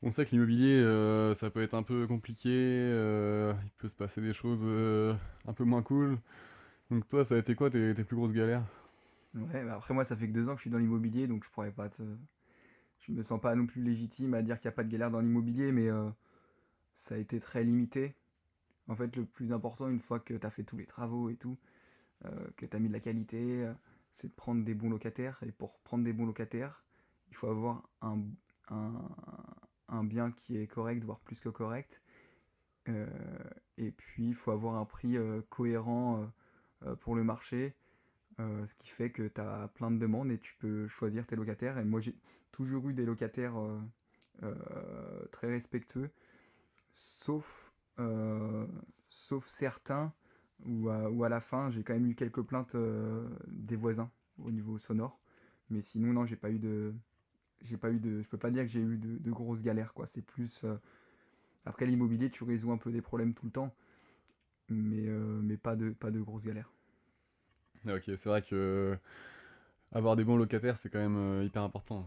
On sait que l'immobilier, ça peut être un peu compliqué, il peut se passer des choses un peu moins cool. Donc toi, ça a été quoi tes plus grosses galères? Ouais, bah après moi ça fait que 2 ans que je suis dans l'immobilier, donc je pourrais pas te... Je me sens pas non plus légitime à dire qu'il n'y a pas de galère dans l'immobilier, mais ça a été très limité. En fait, le plus important, une fois que tu as fait tous les travaux et tout, que tu as mis de la qualité, c'est de prendre des bons locataires. Et pour prendre des bons locataires, il faut avoir un, un bien qui est correct, voire plus que correct. Euh, et puis, il faut avoir un prix cohérent pour le marché, ce qui fait que tu as plein de demandes et tu peux choisir tes locataires. Et moi, j'ai toujours eu des locataires très respectueux, sauf, euh, sauf certains où à la fin, j'ai quand même eu quelques plaintes des voisins au niveau sonore. Mais sinon, non, je peux pas dire que j'ai eu de grosses galères, quoi. C'est plus, après l'immobilier, tu résous un peu des problèmes tout le temps, mais pas de grosses galères. Ah, ok, c'est vrai que avoir des bons locataires, c'est quand même hyper important.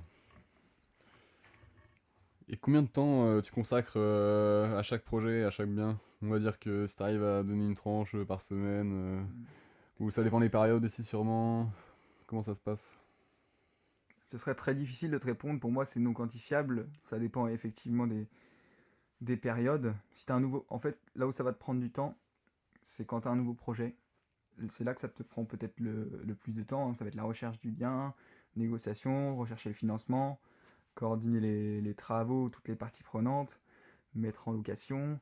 Et combien de temps tu consacres à chaque projet, à chaque bien? On va dire que si t'arrives à donner une tranche par semaine, ou ça dépend des périodes aussi sûrement. Comment ça se passe? Ce serait très difficile de te répondre. Pour moi, c'est non quantifiable. Ça dépend effectivement des périodes. Si tu as un nouveau, en fait, là où ça va te prendre du temps, c'est quand tu as un nouveau projet. C'est là que ça te prend peut-être le plus de temps, hein. Ça va être la recherche du bien, négociation, rechercher le financement, coordonner les travaux, toutes les parties prenantes, mettre en location.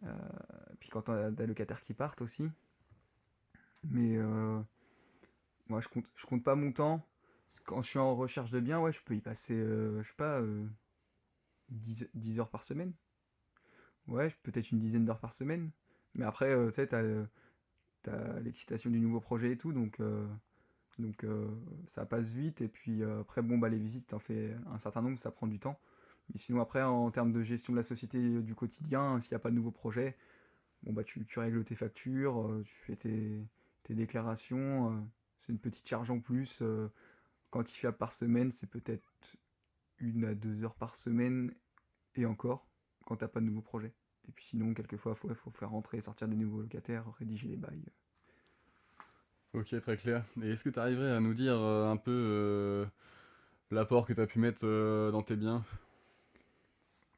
euh, Puis quand on a des locataires qui partent aussi. Mais moi, je compte pas mon temps. Quand je suis en recherche de biens, ouais, je peux y passer, je sais pas, 10 heures par semaine. Ouais, peut-être une dizaine d'heures par semaine. Mais après, tu sais, t'as l'excitation du nouveau projet et tout, donc ça passe vite. Et puis après, bon, bah, les visites, t'en fais un certain nombre, ça prend du temps. Mais sinon, après, en termes de gestion de la société du quotidien, s'il n'y a pas de nouveau projet, bon, bah, tu règles tes factures, tu fais tes déclarations. C'est une petite charge en plus. Quantifiable par semaine, c'est peut-être 1 à 2 heures par semaine et encore, quand t'as pas de nouveau projet. Et puis sinon, quelquefois, faut faire rentrer et sortir des nouveaux locataires, rédiger les bails. Ok, très clair. Et est-ce que tu arriverais à nous dire un peu l'apport que tu as pu mettre dans tes biens?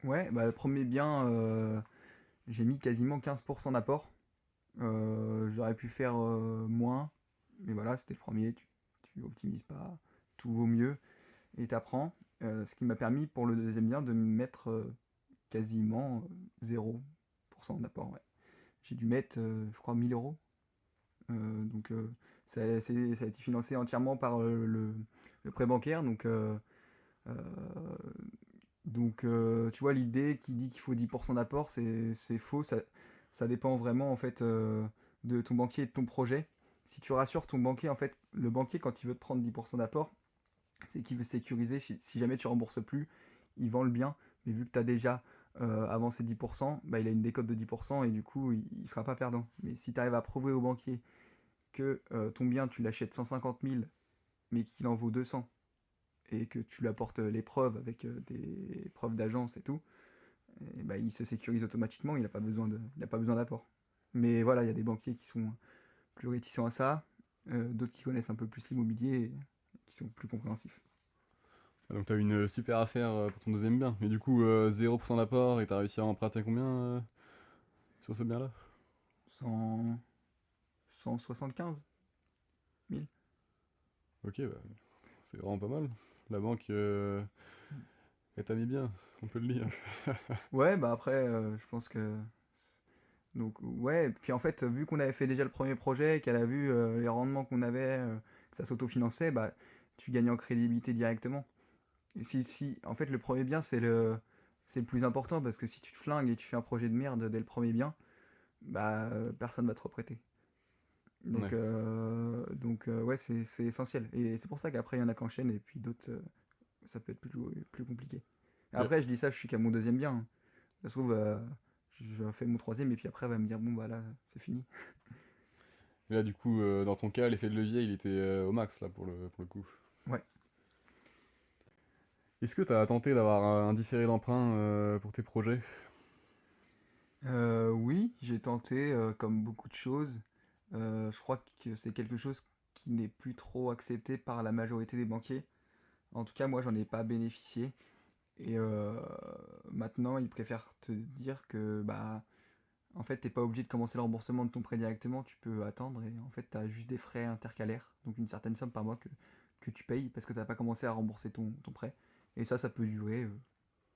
Ouais, bah le premier bien, j'ai mis quasiment 15% d'apport. J'aurais pu faire moins, mais voilà, c'était le premier, tu optimises pas, tout vaut mieux, et t'apprends. Ce qui m'a permis pour le deuxième bien de mettre quasiment 0% d'apport. Ouais. J'ai dû mettre, je crois, 1000 euros. Donc ça a été financé entièrement par le prêt bancaire. Euh, tu vois, l'idée qui dit qu'il faut 10% d'apport, c'est faux. Ça dépend vraiment en fait de ton banquier et de ton projet. Si tu rassures ton banquier, en fait, le banquier, quand il veut te prendre 10% d'apport, c'est qu'il veut sécuriser. Si jamais tu rembourses plus, il vend le bien. Mais vu que tu as déjà avancé 10%, bah, il a une décote de 10% et du coup, il ne sera pas perdant. Mais si tu arrives à prouver au banquier que ton bien, tu l'achètes 150 000, mais qu'il en vaut 200, et que tu lui apportes les preuves avec des preuves d'agence et tout, et bah, il se sécurise automatiquement, il a pas besoin d'apport. Mais voilà, il y a des banquiers qui sont plus réticents à ça, d'autres qui connaissent un peu plus l'immobilier et qui sont plus compréhensifs. Ah, donc tu as une super affaire pour ton deuxième bien. Et du coup, 0% d'apport et tu as réussi à emprunter combien sur ce bien-là? 100, 175 000. Ok, bah, c'est vraiment pas mal. La banque, elle t'a mis bien, on peut le dire. Ouais, bah après, je pense que. Donc, ouais, puis en fait, vu qu'on avait fait déjà le premier projet, qu'elle a vu les rendements qu'on avait, que ça s'autofinançait, bah, tu gagnes en crédibilité directement. Et en fait, le premier bien, c'est le plus important parce que si tu te flingues et tu fais un projet de merde dès le premier bien, bah, personne va te reprêter. Ouais. Ouais, c'est essentiel. Et c'est pour ça qu'après, il y en a qui enchaînent et puis d'autres, ça peut être plus compliqué. Et, Après, je dis ça, je suis qu'à mon deuxième bien, hein. Ça se trouve, je fais mon troisième et puis après, elle va me dire, bon, bah là, c'est fini. et là, du coup, dans ton cas, l'effet de levier, il était au max là pour le coup. Ouais. Est-ce que tu as tenté d'avoir un différé d'emprunt pour tes projets? Oui, j'ai tenté, comme beaucoup de choses. Je crois que c'est quelque chose qui n'est plus trop accepté par la majorité des banquiers. En tout cas, moi, j'en ai pas bénéficié. Et maintenant, ils préfèrent te dire que, bah, en fait, t'es pas obligé de commencer le remboursement de ton prêt directement, tu peux attendre et en fait, tu as juste des frais intercalaires, donc une certaine somme par mois que tu payes parce que tu n'as pas commencé à rembourser ton prêt. Et ça peut durer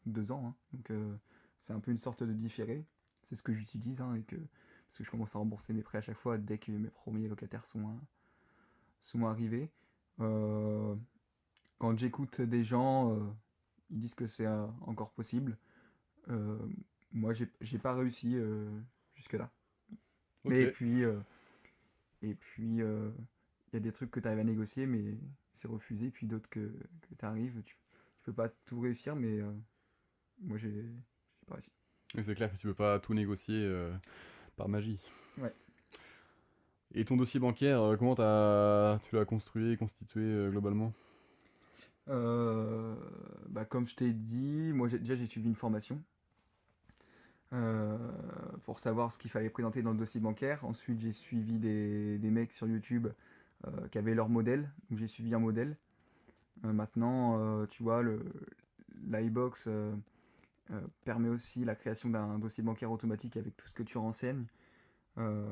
2 ans, hein. Donc c'est un peu une sorte de différé. C'est ce que j'utilise, hein, parce que je commence à rembourser mes prêts à chaque fois dès que mes premiers locataires sont arrivés. Euh, Quand j'écoute des gens, ils disent que c'est encore possible. Euh, Moi, j'ai pas réussi jusque-là. Ok. Mais il y a des trucs que tu arrives à négocier, mais c'est refusé. Puis d'autres que tu arrives, tu peux pas tout réussir, mais moi, j'ai pas réussi. Mais c'est clair que tu peux pas tout négocier par magie. Ouais. Et ton dossier bancaire, comment tu l'as construit, constitué globalement? Euh, Comme je t'ai dit, moi, déjà, j'ai suivi une formation euh, pour savoir ce qu'il fallait présenter dans le dossier bancaire. Ensuite, j'ai suivi des mecs sur YouTube qui avaient leur modèle. Donc, j'ai suivi un modèle. Maintenant, tu vois, l'iBox permet aussi la création d'un dossier bancaire automatique avec tout ce que tu renseignes. Euh,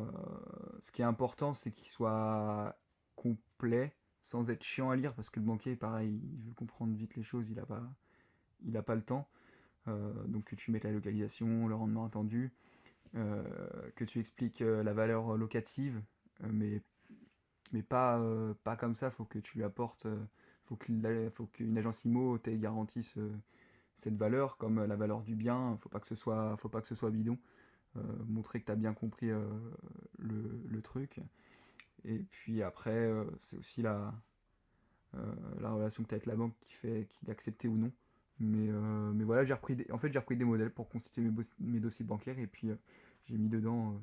Ce qui est important, c'est qu'il soit complet, sans être chiant à lire, parce que le banquier, pareil, il veut comprendre vite les choses, il a pas le temps. Donc que tu mettes la localisation, le rendement attendu, euh, que tu expliques la valeur locative, mais pas comme ça, faut que tu lui apportes, faut qu'une agence IMO te garantisse cette valeur, comme la valeur du bien, faut pas que ce soit bidon. Montrer que tu as bien compris le truc. Et puis après, c'est aussi la relation que tu as avec la banque qui fait qu'il est accepté ou non. Mais voilà, en fait, j'ai repris des modèles pour constituer mes dossiers bancaires et puis j'ai mis dedans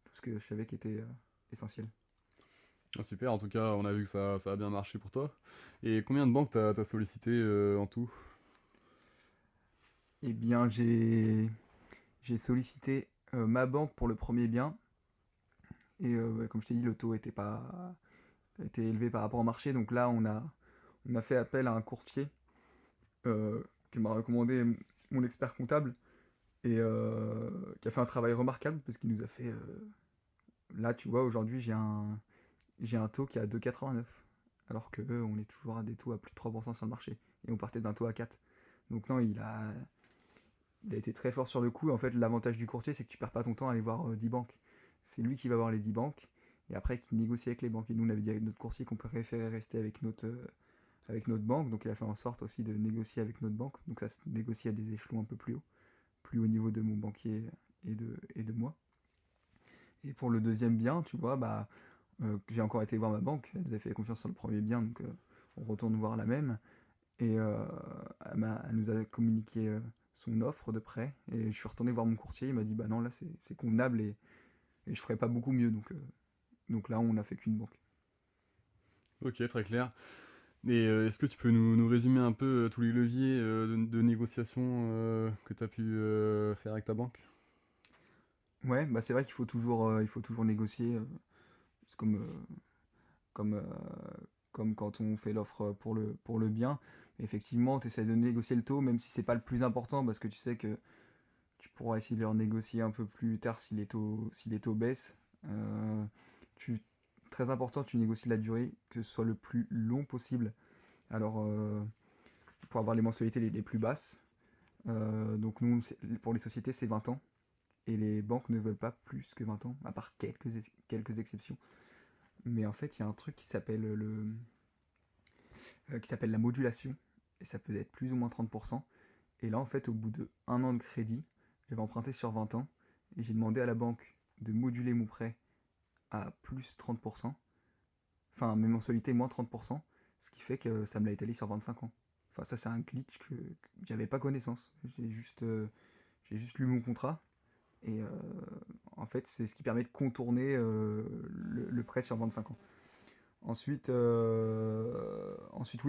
tout ce que je savais qui était essentiel. Ah, super, en tout cas, on a vu que ça a bien marché pour toi. Et combien de banques t'as sollicité en tout? Eh bien, j'ai sollicité ma banque pour le premier bien. Et comme je t'ai dit, le taux était élevé par rapport au marché. Donc là, on a fait appel à un courtier que m'a recommandé mon expert comptable et qui a fait un travail remarquable parce qu'il nous a fait. Là, tu vois, aujourd'hui, j'ai un taux qui est à 2,89 alors que on est toujours à des taux à plus de 3% sur le marché et on partait d'un taux à 4. Donc non, il a été très fort sur le coup. En fait, l'avantage du courtier, c'est que tu perds pas ton temps à aller voir 10 banques. C'est lui qui va voir les 10 banques et après qui négocie avec les banques. Et nous, on avait dit avec notre courtier qu'on préférait rester avec notre banque. Donc il a fait en sorte aussi de négocier avec notre banque. Donc ça se négocie à des échelons un peu plus haut niveau de mon banquier et de moi. Et pour le deuxième bien, tu vois, j'ai encore été voir ma banque. Elle nous a fait confiance sur le premier bien, donc on retourne voir la même. Et elle nous a communiqué son offre de prêt. Et je suis retourné voir mon courtier. Il m'a dit, bah non, là c'est convenable et je ferai pas beaucoup mieux. Donc là, on n'a fait qu'une banque. Ok, très clair. Et est-ce que tu peux nous résumer un peu tous les leviers de négociation que tu as pu faire avec ta banque? Ouais, bah c'est vrai qu'il faut toujours négocier. C'est comme, euh, comme quand on fait l'offre pour le bien. Effectivement, tu essaies de négocier le taux, même si c'est pas le plus important, parce que tu sais que tu pourras essayer de leur négocier un peu plus tard si les taux baissent. Euh, tu, Très important, tu négocies la durée, que ce soit le plus long possible. Alors, pour avoir les mensualités les plus basses. Donc nous, pour les sociétés, c'est 20 ans. Et les banques ne veulent pas plus que 20 ans, à part quelques exceptions. Mais en fait, il y a un truc qui s'appelle la modulation. Et ça peut être plus ou moins 30%. Et là, en fait, au bout de 1 an de crédit, j'avais emprunté sur 20 ans. Et j'ai demandé à la banque de moduler mon prêt à plus 30%. Enfin, mes mensualités moins 30%. Ce qui fait que ça me l'a étalé sur 25 ans. Enfin, ça, c'est un glitch que j'avais pas connaissance. J'ai juste lu mon contrat. Et en fait, c'est ce qui permet de contourner le prêt sur 25 ans. Ensuite, oui,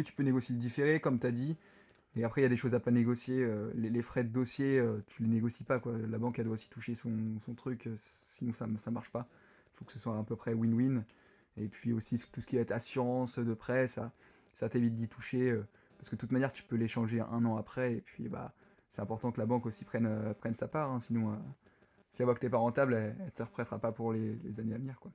tu peux négocier le différé, comme tu as dit. Et après, il y a des choses à pas négocier. Les frais de dossier, tu les négocies pas, quoi. La banque, elle doit aussi toucher son truc, sinon ça marche pas. Il faut que ce soit à peu près win-win. Et puis aussi, tout ce qui va être assurance de prêt, ça t'évite d'y toucher. Parce que de toute manière, tu peux l'échanger 1 an après. Et puis, bah, c'est important que la banque aussi prenne sa part, hein. Sinon, si elle voit que t'es pas rentable, elle te reprêtera pas pour les années à venir, quoi.